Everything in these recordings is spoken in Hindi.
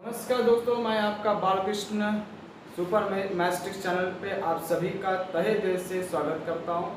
नमस्कार दोस्तों, मैं आपका बालकृष्ण सुपर मैथमेटिक्स चैनल पे आप सभी का तहे दिल से स्वागत करता हूं।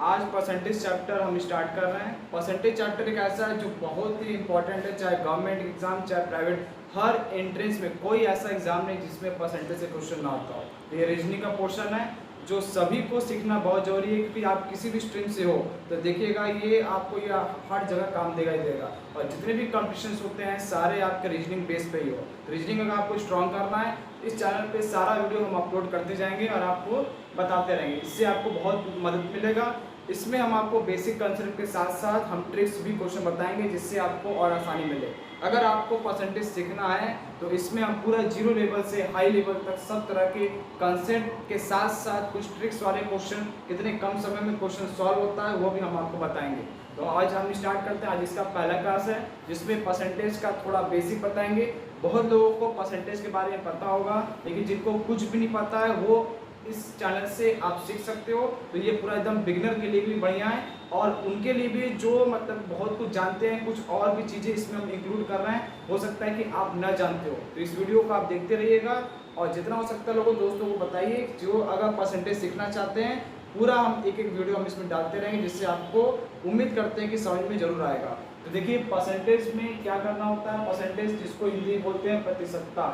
आज परसेंटेज चैप्टर हम स्टार्ट कर रहे हैं। परसेंटेज चैप्टर एक ऐसा है जो बहुत ही इंपॉर्टेंट है, चाहे गवर्नमेंट एग्जाम चाहे प्राइवेट, हर एंट्रेंस में कोई ऐसा एग्जाम नहीं जिसमें परसेंटेज से क्वेश्चन ना आता हो। ये रीजनिंग का पोर्शन है जो सभी को सीखना बहुत जरूरी है, क्योंकि आप किसी भी स्ट्रीम से हो तो देखिएगा ये आपको ये हर जगह काम देगा ही देगा। और जितने भी कॉम्पिटिशन्स होते हैं सारे आपके रीजनिंग बेस पे ही हो। रीजनिंग अगर आपको स्ट्रॉन्ग करना है, इस चैनल पे सारा वीडियो हम अपलोड करते जाएंगे और आपको बताते रहेंगे। इससे आपको बहुत मदद मिलेगा। इसमें हम आपको बेसिक कंसेप्ट के साथ साथ हम ट्रिक्स भी क्वेश्चन बताएंगे जिससे आपको और आसानी मिले। अगर आपको परसेंटेज सीखना है तो इसमें हम पूरा जीरो लेवल से हाई लेवल तक सब तरह के कंसेप्ट के साथ साथ कुछ ट्रिक्स वाले क्वेश्चन, कितने कम समय में क्वेश्चन सॉल्व होता है वो भी हम आपको बताएंगे। तो आज हम स्टार्ट करते हैं। आज इसका पहला क्लास है जिसमें परसेंटेज का थोड़ा बेसिक बताएंगे। बहुत लोगों को परसेंटेज के बारे में पता होगा, लेकिन जिनको कुछ भी नहीं पता है वो इस चैनल से आप सीख सकते हो। तो ये पूरा एकदम बिगिनर के लिए भी बढ़िया है और उनके लिए भी जो मतलब बहुत कुछ जानते हैं, कुछ और भी चीज़ें इसमें हम इंक्लूड कर रहे हैं। हो सकता है कि आप न जानते हो, तो इस वीडियो को आप देखते रहिएगा और जितना हो सकता है लोगों दोस्तों को बताइए जो अगर परसेंटेज सीखना चाहते हैं। पूरा हम एक एक वीडियो हम इसमें डालते रहेंगे जिससे आपको उम्मीद करते हैं कि समझ में जरूर आएगा। तो देखिए परसेंटेज में क्या करना होता है। परसेंटेज जिसको हिंदी बोलते हैं प्रतिशतता।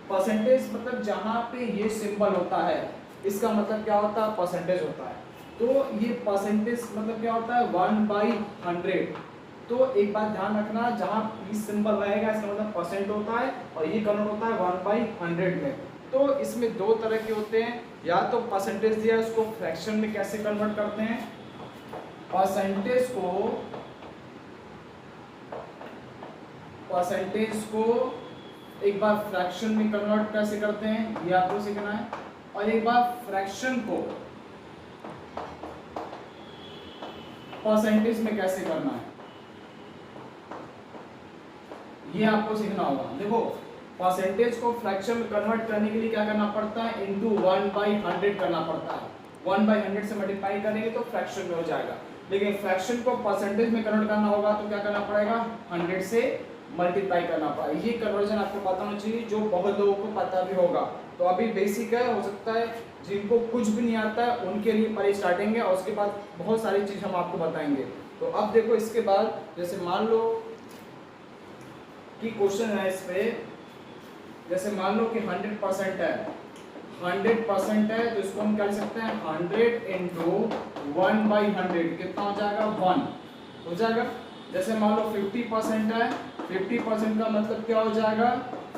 परसेंटेज मतलब जहाँ पे ये सिंबल होता है इसका मतलब क्या होता है, परसेंटेज होता है। तो ये परसेंटेज मतलब क्या होता है, 1/100। तो एक बात ध्यान रखना, जहाँ पीस सिंबल रहेगा इसका मतलब परसेंट होता है और ये कन्वर्ट होता है 1/100 में। तो इसमें दो तरह के होते हैं, या तो परसेंटेज दिया उसको फ्रैक्शन में कैसे कन्वर्ट करते हैं। परसेंटेज को एक बार फ्रैक्शन में कन्वर्ट कैसे करते हैं ये आपको सीखना है, और एक बार फ्रैक्शन को परसेंटेज में कैसे करना है ये आपको सीखना होगा। देखो परसेंटेज को फ्रैक्शन में कन्वर्ट करने के लिए क्या करना पड़ता है, इंटू 1/100 करना पड़ता है। 1/100 से मल्टीप्लाई करेंगे तो फ्रैक्शन में हो जाएगा। लेकिन फ्रैक्शन को परसेंटेज में कन्वर्ट करना होगा तो क्या करना पड़ेगा, 100 से मल्टीप्लाई करना पड़ेगा। ये कन्वर्जन आपको पता होना चाहिए, जो बहुत लोगों को पता भी होगा। तो अभी बेसिक है, हो सकता है जिनको कुछ भी नहीं आता है उनके लिए पहले स्टार्टिंग है और उसके बाद बहुत सारी चीज़ हम आपको बताएंगे। तो अब देखो इसके बाद जैसे मान लो कि क्वेश्चन है इस पे, जैसे मान लो कि 100% है, 100% है तो इसको हम क्या लिख सकते हैं, 100 × 1/100 कितना हो जाएगा, 1 हो जाएगा। जैसे मान लो 50% है, 50% का मतलब क्या हो जाएगा,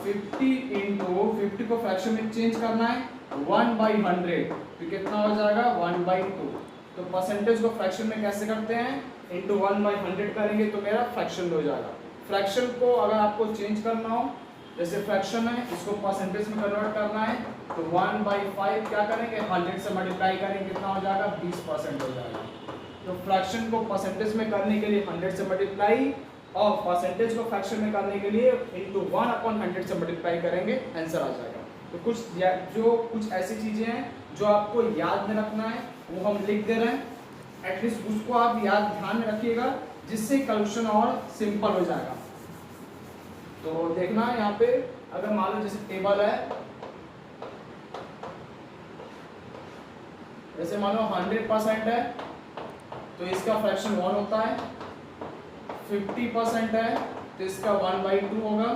50 × 50 को फ्रैक्शन में चेंज करना है 1/100 तो कितना हो जाएगा, 1/2। तो परसेंटेज को फ्रैक्शन में कैसे करते हैं, इंटू 1/100 करेंगे तो मेरा फ्रैक्शन में हो जाएगा। फ्रैक्शन को अगर आपको चेंज करना हो, जैसे फ्रैक्शन है इसको परसेंटेज में कन्वर्ट करना है तो 1/5 क्या करेंगे, 100 से मल्टीप्लाई करेंगे कितना हो जाएगा, 20% हो जाएगा। तो फ्रैक्शन को परसेंटेज में करने के लिए 100 से मल्टीप्लाई और परसेंटेज को फ्रैक्शन में करने के लिए इंटू 1/100 से मल्टीप्लाई करेंगे, आंसर आ जाएगा। तो कुछ ऐसी चीज़ें हैं जो आपको याद में रखना है वो हम लिख दे रहे हैं। एटलीस्ट उसको आप याद ध्यान में रखिएगा जिससे क्वेश्चन और सिंपल हो जाएगा। तो देखना यहाँ पे अगर मान लो जैसे टेबल है, जैसे मान लो 100% है तो इसका फ्रैक्शन 1 होता है। 50% है तो इसका 1/2 होगा।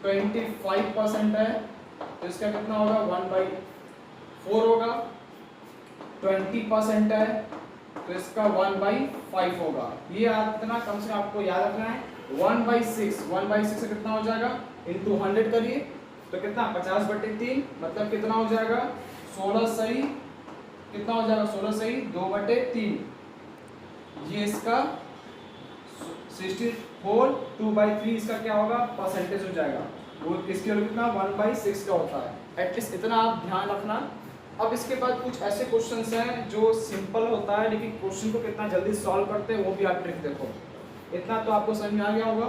25% है तो इसका कितना होगा, 1/4 होगा। 20% है तो इसका 1/5 होगा। ये इतना कम से कम आपको याद रखना है। 1/6 से कितना हो जाएगा, इंटू 100 करिए तो कितना, 50/3 मतलब कितना हो जाएगा, 16 सही कितना हो जाएगा, 16 सही 2/3। ये इसका 64 2/3 इसका क्या होगा, परसेंटेज हो जाएगा। वो इसके लिए कितना 1/6 का होता है। एटलीस्ट इतना आप ध्यान रखना। अब इसके बाद कुछ ऐसे क्वेश्चंस हैं जो सिंपल होता है लेकिन क्वेश्चन को कितना जल्दी सॉल्व करते हैं वो भी आप ट्रिक देखो। इतना तो आपको समझ में आ गया होगा।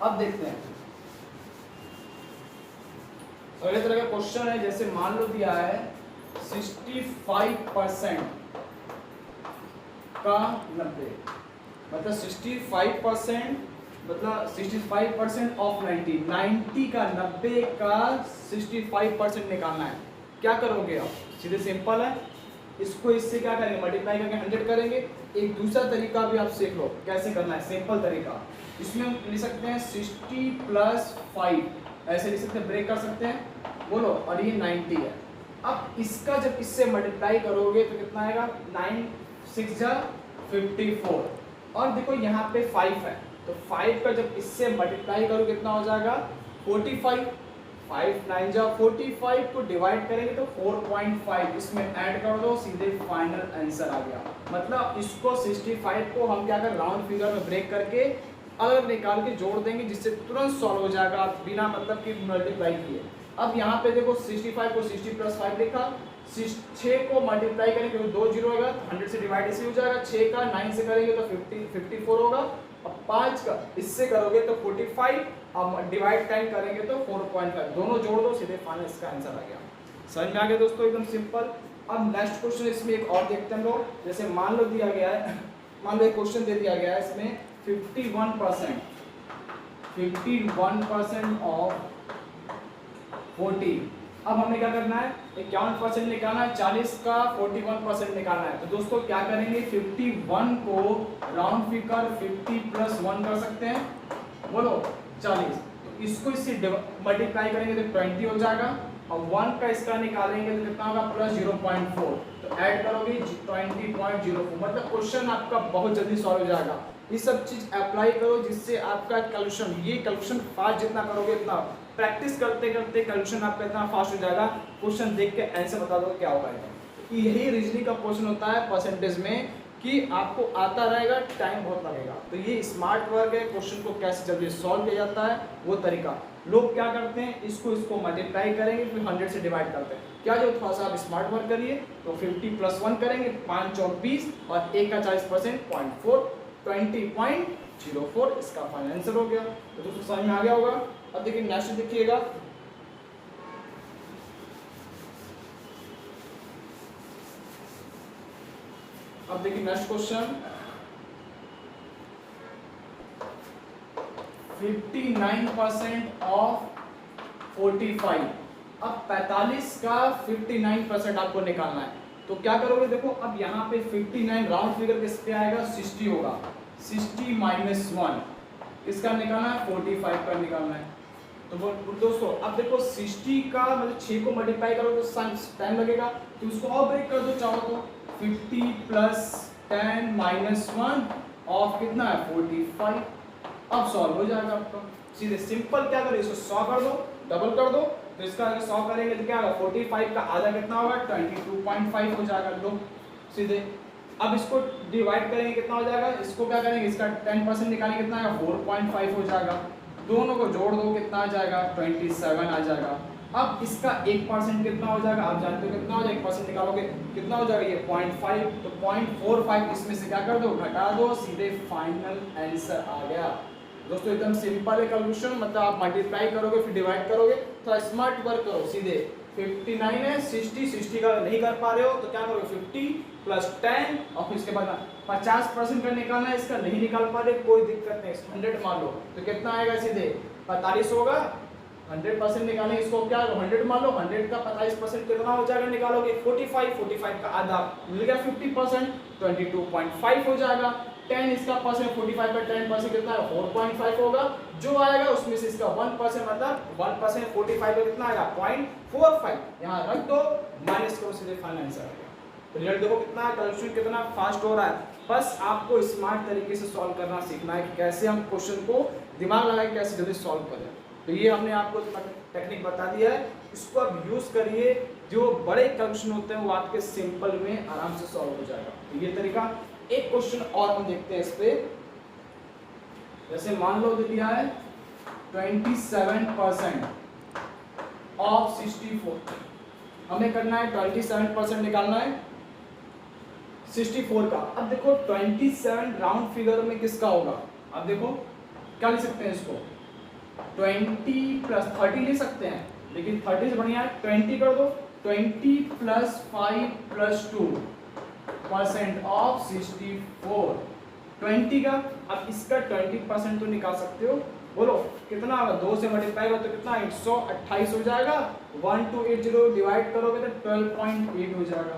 अब देखते हैं अगले तरह का क्वेश्चन है। जैसे मान लो दिया है 65% का 90 मतलब 65% मतलब 65% ऑफ 90 का 90 का 65% निकालना है। क्या करोगे आप? सीधे सिंपल है, इसको इससे क्या करेंगे, मल्टीप्लाई करके 100 करेंगे। एक दूसरा तरीका भी आप सीख लो कैसे करना है, सिंपल तरीका। इसमें हम लिख सकते हैं 60 + 5, ऐसे लिख सकते हैं, ब्रेक कर सकते हैं, बोलो, और ये 90 है। अब इसका जब इससे मल्टीप्लाई करोगे तो कितना आएगा, 9 6 जा 54, और देखो यहाँ पे 5 है, तो 5 का जब इससे मल्टीप्लाई करो कितना हो जाएगा, 45। 5 9 जा 45 को डिवाइड करेंगे तो 4.5, इसमें ऐड कर दो, सीधे फाइनल आंसर आ गया। मतलब इसको 65 को हम क्या कर, राउंड फिगर में ब्रेक करके अलग निकाल के जोड़ देंगे, जिससे तुरंत सॉल्व हो जाएगा बिना मतलब कि मल्टीप्लाई किए। अब यहाँ पे देखो 65 को 60 + 5 लिखा, 6 को मल्टीप्लाई करेंगे तो 2 जीरो होगा, 100 से डिवाइड इसे हो जाएगा, 6 का 9 से करेंगे तो 54 होगा, और 5 का इससे करोगे तो 45, अब डिवाइड 10 करेंगे तो 4.5, दोनों जोड़ दो, सीधे फाइनल इसका आंसर आ गया। समझ में आ गया दोस्तों, एकदम सिंपल। अब नेक्स्ट क्वेश्चन इसमें एक और देखते हैं हम लोग। जैसे मान लो दिया गया है, मान लो एक क्वेश्चन दे दिया गया है इसमें 51% ऑफ 40। अब हमें क्या करना है, 51% निकालना है, 40 का 41% निकालना है। तो दोस्तों क्या करेंगे, 51 को राउंड फिगर 50 + 1 कर सकते हैं, बोलो 40। तो इसको इससे मल्टीप्लाई करेंगे तो 20 हो जाएगा, और 1 का इसका निकालेंगे तो कितना होगा, +0.4, तो ऐड करोगे 20.04। मतलब क्वेश्चन आपका बहुत जल्दी सॉल्व हो जाएगा। ये सब चीज अप्लाई करो, जिससे आपका कैलकुलेशन, ये कैलकुलेशन फास्ट जितना करोगे इतना, प्रैक्टिस करते करते कैलकुलेशन आपका इतना फास्ट हो जाएगा, क्वेश्चन देख के आंसर बता दो क्या होगा। यही रीजनिंग का क्वेश्चन होता है परसेंटेज में, कि आपको आता रहेगा, टाइम बहुत लगेगा। तो ये स्मार्ट वर्क है, क्वेश्चन को कैसे जल्दी सॉल्व किया जाता है वो तरीका। लोग क्या करते हैं, इसको मल्टीप्लाई करेंगे, फिर 100 से डिवाइड करते हैं। क्या जो थोड़ा सा आप स्मार्ट वर्क करिए, तो 50 + 1 करेंगे, 5 और 20, और 1 का 40% 0.4, 20.04, इसका फाइनल आंसर हो गया। तो दोस्तों समझ में आ गया होगा। अब देखिए नेक्स्ट देखिएगा, अब देखिए नेक्स्ट क्वेश्चन 59% ऑफ 45। अब 45 का 59% आपको निकालना है। तो क्या करोगे, देखो अब यहाँ पे 59 राउंड फिगर किस पे आएगा, 60 होगा, 60 - 1 इसका निकालना है, 45 का निकालना है। तो दोस्तों अब देखो 60 का मतलब 6 को मल्टीप्लाई करो तो टाइम लगेगा, तो उसको और ब्रेक कर दो चाहो तो, 50 + 10 - 1 ऑफ कितना है, 45। अब सॉल्व हो जाएगा आपका, सीधे सिंपल क्या करें, इसको 100 कर दो, डबल कर दो, तो इसका अगर 100 करेंगे तो क्या होगा, 45 का आधा कितना होगा, 22.5 हो जाएगा, दो सीधे। अब इसको डिवाइड करेंगे कितना हो जाएगा, इसको क्या करेंगे, इसका 10% निकालेंगे कितना आएगा, 4.5 हो जाएगा, दोनों को जोड़ दो कितना आ जाएगा, 27 आ जाएगा। अब इसका 1% कितना हो जाएगा, आप जानते हो कितना हो जाएगा, 1% निकालोगे कितना हो जाएगा, ये 0.5, तो 0.45 इसमें से क्या कर दो, घटा दो, सीधे फाइनल आंसर आ गया। दोस्तों एकदम सिंपल है कैलकुलेशन, मतलब आप मल्टीप्लाई करोगे फिर डिवाइड करोगे, थोड़ा स्मार्ट वर्क करो, सीधे 59 है, 60 का नहीं कर पा रहे हो तो क्या करोगे, 50 + 10, और फिर इसके बाद 50% का निकालना है, इसका नहीं निकाल पा रहे कोई दिक्कत नहीं, 100 मान लो तो कितना आएगा, सीधे 45 होगा, 100% निकालें, इसको क्या 100 मान लो, 100 का 45% कितना हो जाएगा, निकालोगे 45 का आधा मिल गया 50%, 22.5 हो जाएगा। 10 इसका परसेंट, 45 का 10% कितना है, 4.5 होगा, जो आएगा उसमें से इसका 1% मतलब 1% 45 का कितना आएगा, 0.45, यहाँ रख दो, माइनस करो, सीधे फाइनल आंसर आएगा। तो रिजल्ट देखो कितना कैलकुलेशन कितना फास्ट हो रहा है। बस आपको स्मार्ट तरीके से सॉल्व करना सीखना है कि कैसे हम क्वेश्चन को दिमाग लगाए कैसे जल्दी सॉल्व करें। तो ये हमने आपको टेक्निक बता दिया है, इसको आप यूज़ करिए, जो बड़े कैलकुलेशन होते हैं वो आपके सिंपल में आराम से सॉल्व हो जाएगा। तो ये तरीका। एक क्वेश्चन और हम देखते हैं इस पे, जैसे मान लो दिया है 27% ऑफ 64, हमें करना है 27% निकालना है 64 का। अब देखो 27 राउंड फिगर में किसका होगा, अब देखो क्या लिख सकते हैं इसको, 20 + 30 लिख सकते हैं, लेकिन 30 से बढ़िया है 20 कर दो, 20 + 5 + 2% ऑफ 64, 20 का। अब इसका 20% तो निकाल सकते हो, बोलो कितना होगा, 2 से मल्टीप्लाई करो तो कितना 128 हो जाएगा। 1280 डिवाइड करोगे तो 12.8 हो जाएगा।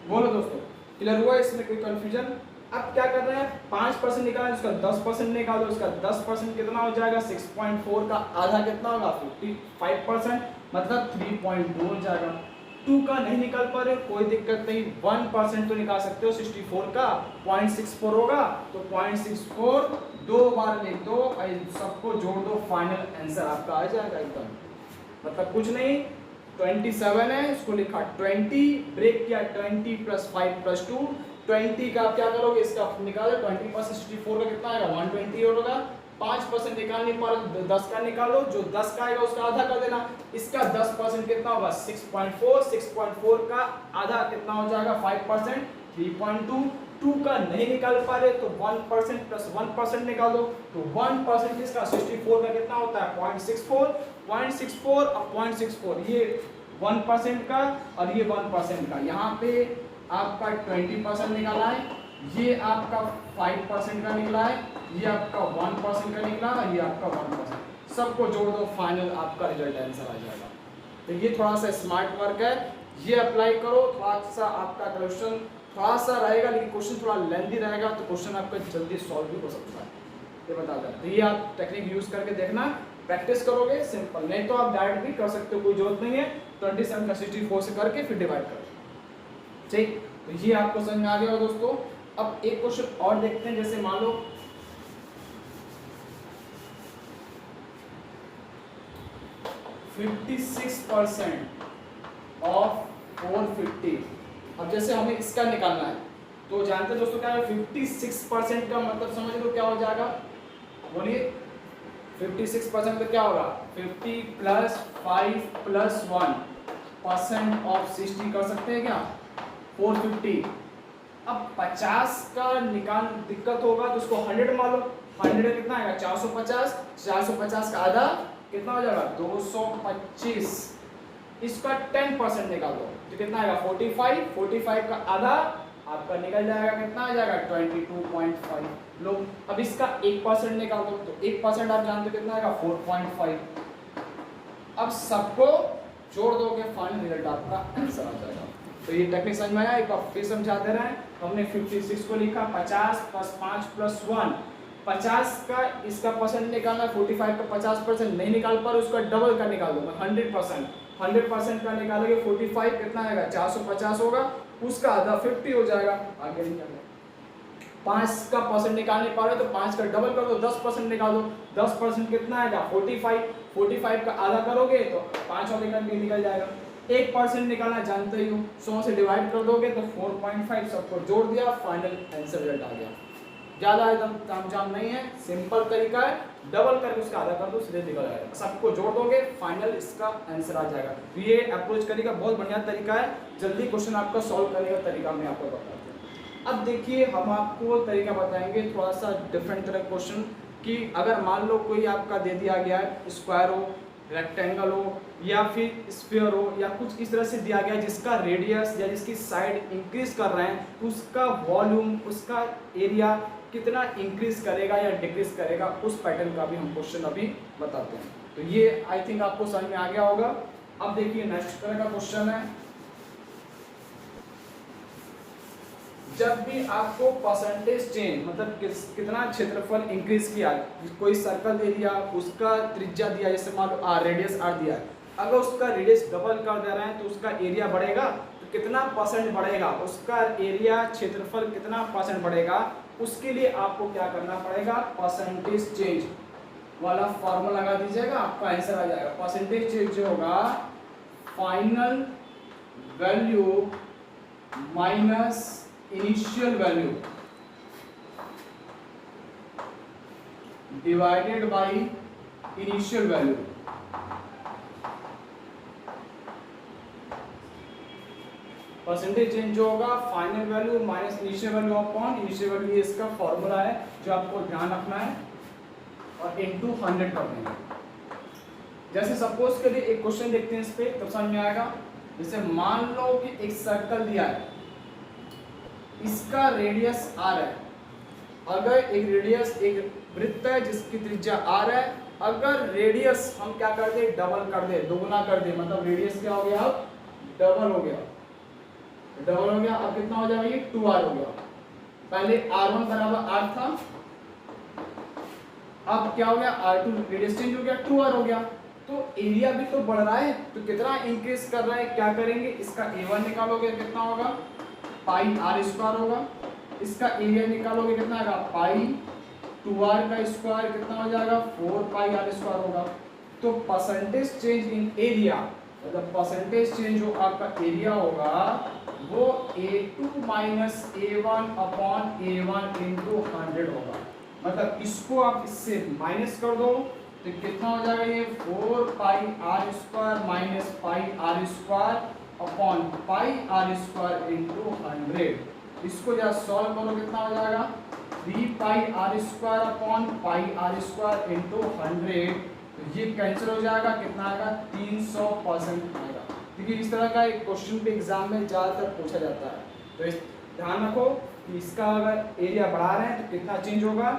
बोलो दोस्तों क्लियर हुआ, इसमें कोई कंफ्यूजन? अब क्या कर रहे हैं, 5% निकालना है, उसका 10% निकालो, उसका 10% कितना हो जाएगा, 6.4 का आधा कितना होगा 55%, मतलब 3.2 हो जाएगा। 2 का नहीं निकाल पा रहे कोई दिक्कत नहीं, 1% तो निकाल सकते हो, 64 का 0.64 होगा तो 0.64 2 बार लिख दो, सबको जोड़ दो, फाइनल आंसर आपका आ जाएगा एकदम, मतलब कुछ नहीं। 27 है, इसको लिखा 20, ब्रेक किया 20 + 5 + 2, 20 का आप क्या करोगे, इसका निकालो, 20 पर 64 का कितना आएगा 120 होगा। 5% निकाल नहीं पा रहे 10 का निकालो, जो 10 का आएगा उसका आधा कर देना, इसका 10% कितना होगा 6.4, 6.4 का आधा कितना हो जाएगा 5%, 3.2। 2 का नहीं निकाल पा रहे तो 1% + 1% निकाल दो, तो 1% इसका 64 का कितना होता है 0.64, 0.64 और 0.64 ये 1% का और ये 1% का, यहाँ पे आपका 20% निकाला है, ये आपका 5% का निकला है, ये आपका 1% का निकला है, ये आपका 1%, सबको जोड़ दो, फाइनल आपका रिजल्ट आंसर आ जाएगा। तो ये थोड़ा सा स्मार्ट वर्क है, ये अप्लाई करो, थोड़ा सा आपका क्वेश्चन थोड़ा सा रहेगा, लेकिन क्वेश्चन थोड़ा लेंथी रहेगा, तो क्वेश्चन आपका जल्दी सॉल्व भी हो सकता है, ये बता दें। तो ये आप टेक्निक यूज करके देखना, प्रैक्टिस करोगे सिंपल, नहीं तो आप डायरेक्ट भी कर सकते हो, कोई जरूरत नहीं है। 27 का 64 से करके फिर डिवाइड करो, ठीक। तो ये आपको समझ में आ गया दोस्तों। अब एक क्वेश्चन और देखते हैं, जैसे मान लो 56% ऑफ 450। अब जैसे हमें इसका निकालना है, तो जानते हैं दोस्तों क्या है 56% का मतलब समझ लो क्या हो जाएगा, बोलिए 56% तो क्या होगा 50 + 5 + 1% ऑफ 60 कर सकते हैं क्या 450। अब 50 का निकाल दिक्कत होगा तो उसको 100 मान लो, 100 कितना आएगा 450, 450 का आधा कितना हो जाएगा 225, इसका 10% निकाल दो तो कितना आएगा 45, 45 का आधा आपका निकल जाएगा, कितना आ जाएगा 22.5 लो। अब इसका 1% निकाल दो तो 1% आप जानते हो कितना आएगा 4.5। अब सबको जोड़ दोगे फाइनल रिजल्ट आपका आंसर आ जाएगा। तो ये टेक्निक समझ में आया, एक बार फिर समझा दे रहे हैं। हमने 56 को लिखा 50 + 5 + 1, 50 का इसका परसेंट निकालना, 45 का 50% नहीं निकाल पर उसका डबल का निकाल दो 100%, 100% का निकालोगे 45 कितना आएगा 450 होगा, उसका आधा 50 हो जाएगा, आगे निकालना। 5 का परसेंट निकाल नहीं पा रहे तो 5 का डबल कर दो, 10% निकाल दो, 10% कितना आएगा 45, 45 का आधा करोगे तो 5 और निकल जाएगा। 1% निकालना जानते ही हो, 100 से डिवाइड कर दोगे तो 4.5, सबको जोड़ दिया, फाइनल आंसर रिजल्ट आ गया। ज़्यादा एकदम तामझाम नहीं है, सिंपल तरीका है, डबल करके उसका आधा कर दो सीधे निकल आएगा, सबको जोड़ दोगे फाइनल इसका आंसर आ जाएगा। तो ये अप्रोच करने का बहुत बढ़िया तरीका है, जल्दी क्वेश्चन आपका सॉल्व करने का तरीका मैं आपको बताता हूँ। अब देखिए हम आपको तरीका बताएंगे थोड़ा सा डिफरेंट तरह क्वेश्चन कि अगर मान लो कोई आपका दे दिया गया है स्क्वायर हो, रेक्टेंगल हो या फिर स्फीयर हो या कुछ इस तरह से दिया गया है जिसका रेडियस या जिसकी साइड इंक्रीज कर रहे हैं, तो उसका वॉल्यूम उसका एरिया कितना इंक्रीज करेगा या डिक्रीज करेगा, उस पैटर्न का भी हम क्वेश्चन अभी बताते हैं। तो ये आई थिंक आपको समझ में आ गया होगा। अब देखिए नेक्स्ट तरह का क्वेश्चन है, जब भी आपको परसेंटेज चेंज मतलब कितना क्षेत्रफल इंक्रीज किया, कोई सर्कल दे दिया उसका त्रिज्या दिया, जैसे मान लो रेडियस r दिया है, अगर उसका रेडियस डबल कर दे रहे हैं तो उसका एरिया बढ़ेगा, तो कितना परसेंट बढ़ेगा उसका एरिया, क्षेत्रफल कितना परसेंट बढ़ेगा, उसके लिए आपको क्या करना पड़ेगा, परसेंटेज चेंज वाला फॉर्मूला लगा दीजिएगा, आपका आंसर आ जाएगा। परसेंटेज चेंज जो होगा final value minus initial value divided by initial value. Percentage change जो होगा final value minus initial value upon initial value, इसका फॉर्मूला है जो आपको ध्यान रखना है, और इनटू 100 कर देंगे। जैसे सपोज के लिए एक क्वेश्चन देखते हैं इस पे तब समझ में आएगा। जैसे मान लो कि एक सर्कल दिया है, इसका रेडियस r है, अगर एक रेडियस एक वृत्त है जिसकी त्रिज्या r है, अगर रेडियस हम क्या कर दे, डबल कर दे, दोगुना कर दे, मतलब रेडियस क्या हो गया, अब डबल हो गया, डबल हो गया। अब कितना हो जाएगा, ये 2r हो गया। पहले r1 बराबर 8 था, अब क्या हो गया, r2 रेडियस चेंज हो गया, 2r हो गया। तो एरिया भी तो बढ़ रहा है, तो कितना इंक्रीज कर रहा है, क्या करेंगे, इसका a1 निकालोगे कितना होगा, पाई आर स्क्वायर होगा। इसका एरिया निकालोगे कितना आएगा, पाई 2r का स्क्वायर कितना हो जाएगा, 4 पाई आर स्क्वायर होगा। तो परसेंटेज चेंज इन एरिया, मतलब परसेंटेज चेंज जो आपका एरिया होगा वो a2 minus a1 upon a1 into 100 होगा। मतलब इसको आप इससे माइनस कर दो तो कितना हो जाएगा, ये 4 pi r square minus pi r square upon pi r square into 100। इसको जब सॉल्व करो कितना हो जाएगा, 3 pi r square upon pi r square into 100। तो ये कैंसिल हो जाएगा, कितना आएगा, 300% आएगा। क्योंकि इस तरह का एक क्वेश्चन पे एग्जाम में ज़्यादातर पूछा जाता है। तो इस ध्यान रखो कि इसका अगर एरिया बढ़ा रहे हैं तो कितना चेंज होगा,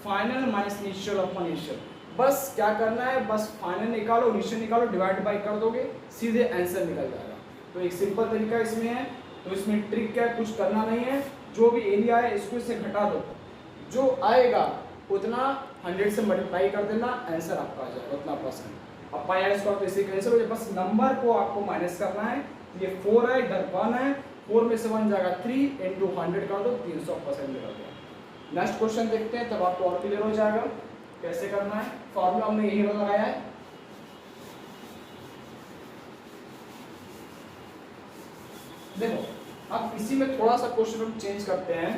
final minus initial upon initial. बस क्या करना है, बस फाइनल निकालो, इनिशियल निकालो, डिवाइड बाई कर दोगे, सीधे आंसर निकल जाएगा। तो एक सिंपल तरीका इसमें है। तो इसमें ट्रिक क्या है, कुछ करना नहीं है, जो भी एरिया है इसको इससे घटा दो, जो आएगा उतना 100 से मल्टीप्लाई कर देना, आंसर आपका आ जाएगा उतना परसेंट। अब पाई आर स्क्वायर तो इसे कैंसिल हो जाए, बस नंबर को आपको माइनस करना है। ये 4 है, इधर 1 है, 4 में से 1 जाएगा 3 इंटू 100 कर दो, 300% निकल गया। नेक्स्ट क्वेश्चन देखते हैं, तब आपको और क्लियर हो जाएगा कैसे करना है। फॉर्मूला हमने यही लगाया है। देखो अब इसी में थोड़ा सा क्वेश्चन हम चेंज करते हैं।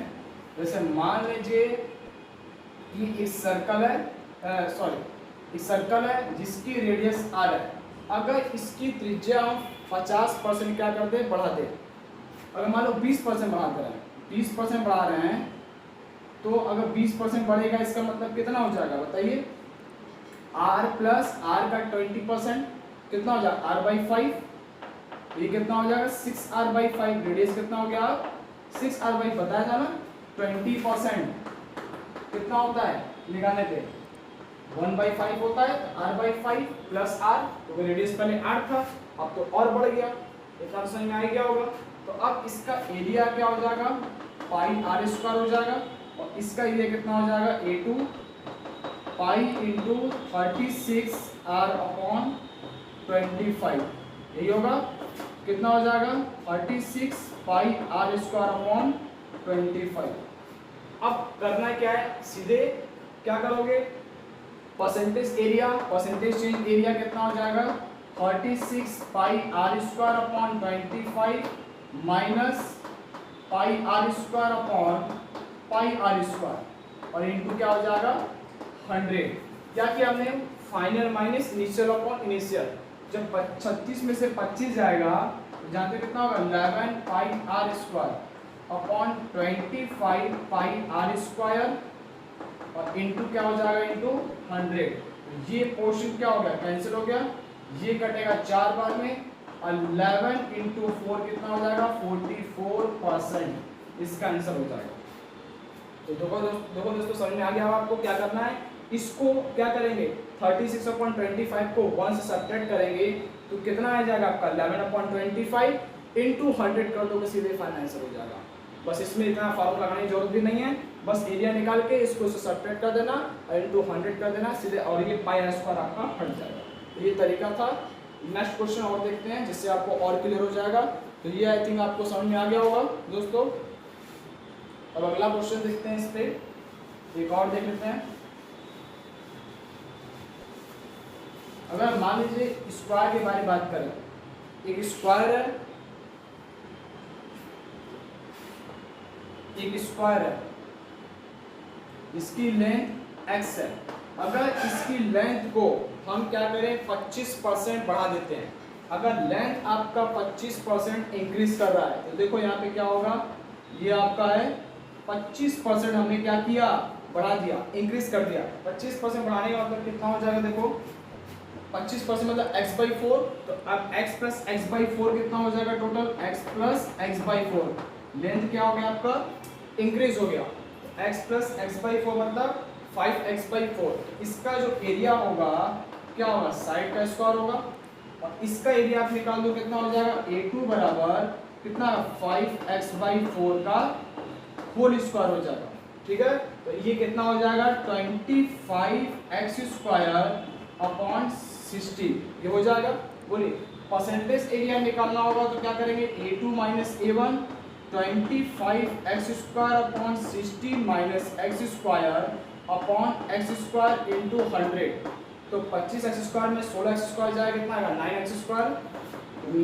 जैसे मान लीजिए कि एक सर्कल है, एक सर्कल है जिसकी रेडियस r है। अगर इसकी त्रिज्या हम 50% क्या कर दें, बढ़ा दें। अगर मान लो 20% बढ़ा दे रहे हैं, 20% बढ़ा रहे हैं, तो अगर 20% बढ़ेगा इसका मतलब कितना हो जाएगा बताइए, r प्लस r का 20% कितना हो जाएगा, r/5। ये कितना हो जाएगा, 6r/5। रेडियस कितना हो गया, 6r/5 बताया था ना। 20% कितना होता है निकालने पे, 1/5 होता है, तो r/5 प्लस r। तो रेडियस पहले r था, अब तो और बढ़ गया, इतना समझ में आ गया होगा। तो अब इसका एरिया क्या हो जाएगा, पाई आर स्क्वायर हो जाएगा, और इसका एरिया कितना हो जाएगा, a2 pi into 36r upon 25। यही होगा, कितना हो जाएगा, 36 पाई आर स्क्वायर अपॉन 25। अब करना क्या है, सीधे क्या करोगे, percentage area, percentage change area कितना हो जाएगा, 36 pi r square upon 25 minus pi r square upon pi r square, और इनटू क्या हो जाएगा 100। क्या किया हमने, final minus initial upon initial. जब 36 में से 25 जाएगा तो जानते कितना होगा, 11 pi r square upon 25 pi r square, और इनटू क्या हो जाएगा, इनटू 100। ये पोर्शन क्या हो गया, कैंसिल हो गया, ये कटेगा 4 बार में, 11 इंटू 4 कितना हो जाएगा, 44%। इसका आंसर हो जाएगा। तो देखो दोस्तों समझ में आ गया आपको क्या करना है। इसको क्या करेंगे, 36/25 को 1 से सब्ट्रैक्ट करेंगे तो कितना आ जाएगा आपका, 11/25 इंटू 100 कर दोगे, सीधे फाइनल आंसर हो जाएगा। बस इसमें इतना फार्मूला लगाने की जरूरत भी नहीं है, बस एरिया निकाल के इसको सब्ट्रैक्ट कर देना और इंटू 100 कर देना सीधे, और ये पाई आर स्क्वायर आपका हट जाएगा। तो ये तरीका था। नेक्स्ट क्वेश्चन और देखते हैं जिससे आपको और क्लियर हो जाएगा। तो ये आई थिंक आपको समझ में आ गया होगा दोस्तों। अब अगला क्वेश्चन देखते हैं, इस पे एक और देख लेते हैं। अगर मान लीजिए स्क्वायर के बारे में बात करें, एक स्क्वायर है, एक स्क्वायर है, इसकी लेंथ x है। अगर इसकी लेंथ को हम क्या करें, 25% बढ़ा देते हैं। अगर लेंथ आपका 25% इंक्रीज कर रहा है तो देखो यहाँ पे क्या होगा, ये आपका है 25% हमने क्या किया, बढ़ा दिया, इंक्रीज कर दिया। 25% बढ़ाने का मतलब कितना हो जाएगा, देखो 25% मतलब x/4। तो अब x प्लस x/4 कितना हो जाएगा, total x plus x/4। Length क्या हो गया आपका, इंक्रीज हो गया। x plus x by four मतलब 5x/4। इसका जो एरिया होगा क्या होगा, साइड का स्क्वायर होगा, और इसका एरिया आप निकाल दो कितना हो जाएगा, a2 बराबर कितना 5x/4 का होल स्क्वायर हो जाएगा। ठीक है, तो ये कितना हो जाएगा 25x² ये हो जाएगा। बोलिए परसेंटेज एरिया निकालना होगा तो क्या करेंगे, a2 minus a1 25x² minus x² into 100। तो 25x² में 16x² जाएगा, कितना आएगा 9x²,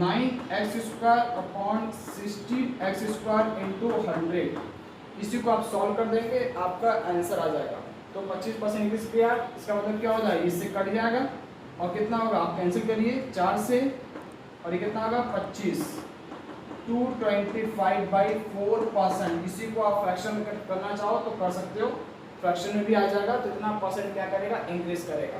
9x² इंटू 100। इसी को आप सॉल्व कर देंगे आपका आंसर आ जाएगा। तो 25% इंक्रीज किया, इसका मतलब क्या हो जाएगा, इससे कट जाएगा और कितना होगा, आप कैंसिल करिए 4 से, और ये कितना होगा 25, 225/4%। इसी को आप फ्रैक्शन में करना चाहो तो कर सकते हो, फ्रैक्शन में भी आ जाएगा, तो इतना परसेंट क्या करेगा, इंक्रीज करेगा।